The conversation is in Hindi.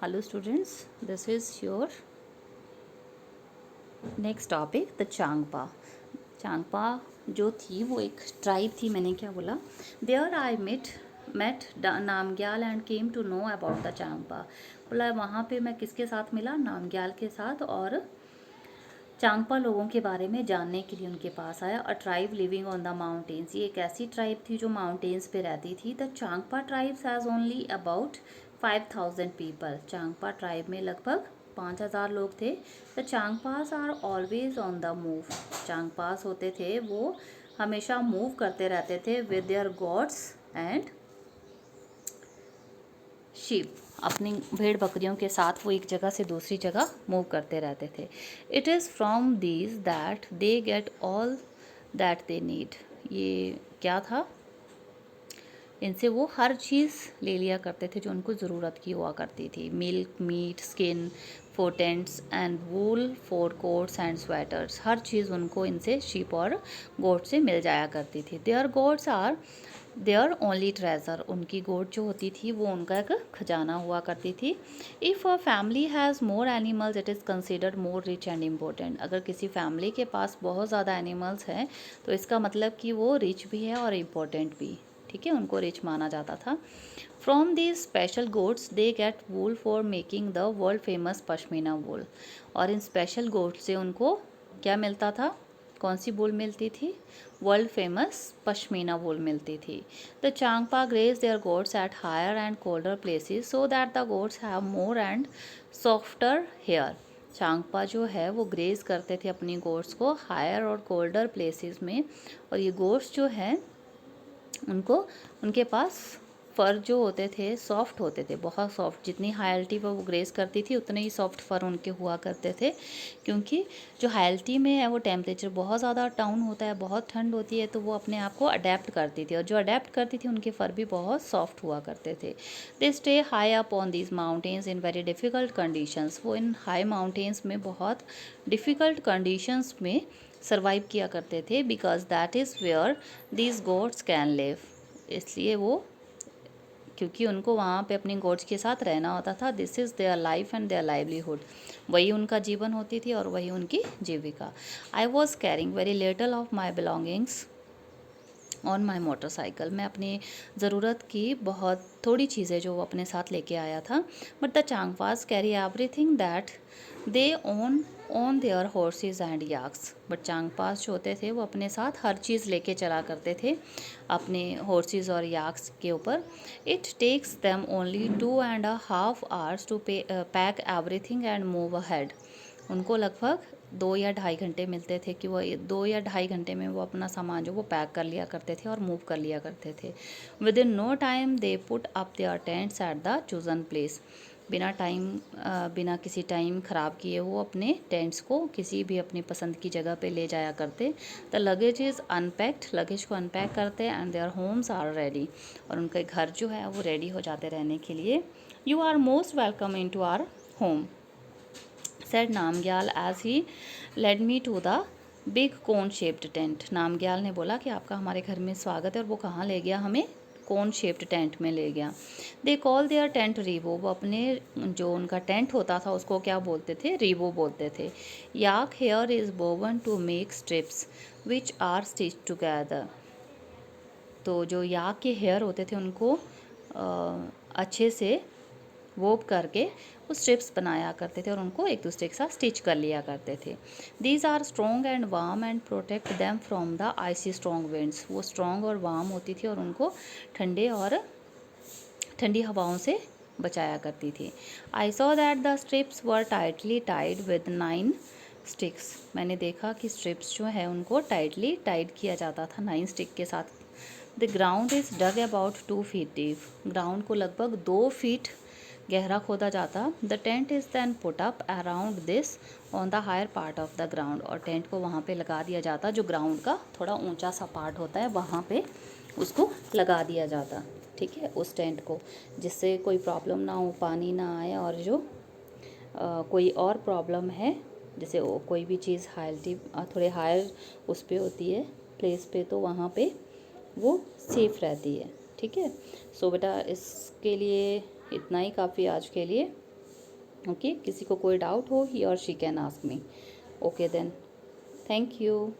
Hello students, this is your next topic the Changpa. Changpa जो थी वो एक ट्राइब थी, मैंने क्या बोला, there I met Namgyal and came to know about the Changpa. बोला वहाँ पे मैं किसके साथ मिला, नामग्याल के साथ, और चांगपा लोगों के बारे में जानने के लिए उनके पास आया। अ tribe living on the mountains, ये एक ऐसी ट्राइब थी जो माउंटेन्स पे रहती थी। The Changpa tribes has only about 5000 people. Changpa tribe में लगभग 5000 लोग थे। The Changpas are always on the move. Changpas होते थे वो हमेशा मूव करते रहते थे with their goats and sheep. अपनी भेड़ बकरियों के साथ वो एक जगह से दूसरी जगह मूव करते रहते थे। It is from these that they get all that they need. ये क्या था, इनसे वो हर चीज़ ले लिया करते थे जो उनको ज़रूरत की हुआ करती थी। Milk, meat, skin for tents and wool for coats and sweaters. हर चीज़ उनको इनसे शीप और गोट से मिल जाया करती थी। There goats are their only treasure. उनकी गोट जो होती थी वो उनका एक खजाना हुआ करती थी। If a family has more animals it is considered more rich and important. अगर किसी फैमिली के पास बहुत ज़्यादा एनिमल्स हैं तो इसका मतलब कि वो रिच भी है और इम्पोर्टेंट भी, ठीक है, उनको रिच माना जाता था। From these special goats they get wool for making the world famous pashmina wool. और इन स्पेशल गोट से उनको क्या मिलता था, कौन सी वूल मिलती थी, वर्ल्ड फेमस पश्मीना वूल मिलती थी। The Changpa graze their goats at higher and colder places so that the goats have more and softer hair. Changpa जो है वो ग्रेज करते थे अपनी गोट्स को हायर और कोल्डर प्लेसेस में, और ये गोट्स जो है उनको उनके पास फ़र जो होते थे सॉफ्ट होते थे, बहुत सॉफ्ट। जितनी हाई एल्टी पर वो ग्रेस करती थी उतने ही सॉफ्ट फ़र उनके हुआ करते थे, क्योंकि जो हाई एल्टी में है वो टेम्परेचर बहुत ज़्यादा डाउन होता है, बहुत ठंड होती है, तो वो अपने आप को अडेप्ट करती थी, और जो अडेप्ट करती थी उनके फ़र भी बहुत सॉफ्ट हुआ करते थे। They stay high up on these mountains in very difficult conditions. वो इन हाई माउंटेन्स में बहुत डिफ़िकल्ट कंडीशंस में सर्वाइव किया करते थे, because that is where these goats can live. इसलिए वो, क्योंकि उनको वहाँ पे अपनी गोट्स के साथ रहना होता था। This is their life and their livelihood. वही उनका जीवन होती थी और वही उनकी जीविका। I was carrying very little of my belongings on my motorcycle. मैं अपनी ज़रूरत की बहुत थोड़ी चीज़ें जो वो अपने साथ लेके आया था। But the Changpas carry everything that they own their horses and yaks. But Changpas जो होते थे वो अपने साथ हर चीज़ लेके चला करते थे अपने हॉर्सेज और याक्स के ऊपर। It takes them only 2.5 hours to pack everything and move ahead. उनको लगभग 2 या ढाई घंटे मिलते थे कि वो 2 या ढाई घंटे में वो अपना सामान जो वो पैक कर लिया करते थे और मूव कर लिया करते थे। Within no time they put up their tents at the chosen place. बिना किसी टाइम ख़राब किए वो अपने टेंट्स को किसी भी अपनी पसंद की जगह पे ले जाया करते। The luggage is unpacked. Luggage को अनपैक करते and their homes are ready. और उनके घर जो है वो रेडी हो जाते रहने के लिए। You are most welcome into our home, said Namgyal as he led me to the big cone shaped tent। Namgyal ने बोला कि आपका हमारे घर में स्वागत है, और वो कहाँ ले गया, हमें कोन शेप्ड टेंट में ले गया। They call their tent rebo. वो अपने जो उनका टेंट होता था उसको क्या बोलते थे, रीवो बोलते थे। Yak hair is woven to make strips which are stitch together. तो जो याक के हेयर होते थे उनको अच्छे से वोव करके वो स्ट्रिप्स बनाया करते थे और उनको एक दूसरे के साथ स्टिच कर लिया करते थे। These are strong and warm and protect them from the icy strong winds. वो स्ट्रॉन्ग और वार्म होती थी और उनको ठंडे और ठंडी हवाओं से बचाया करती थी। I saw that the strips were tightly tied with 9 sticks. मैंने देखा कि स्ट्रिप्स जो है उनको टाइटली टाइड किया जाता था 9 स्टिक के साथ। The ground is dug about 2 feet deep. Ground को लगभग 2 फीट गहरा खोदा जाता। The tent is then put up around this on the higher part of the ground. और टेंट को वहाँ पे लगा दिया जाता, जो ग्राउंड का थोड़ा ऊंचा सा पार्ट होता है वहाँ पे उसको लगा दिया जाता, ठीक है, उस टेंट को, जिससे कोई प्रॉब्लम ना हो, पानी ना आए, और जो कोई और प्रॉब्लम है जैसे कोई भी चीज़ हाई थोड़े हायर उस पर होती है प्लेस पे, तो वहाँ पे वो सेफ़ रहती है, ठीक है। सो बेटा इसके लिए इतना ही काफ़ी आज के लिए। ओके, किसी को कोई डाउट हो ही और she can ask me. Okay then, thank you.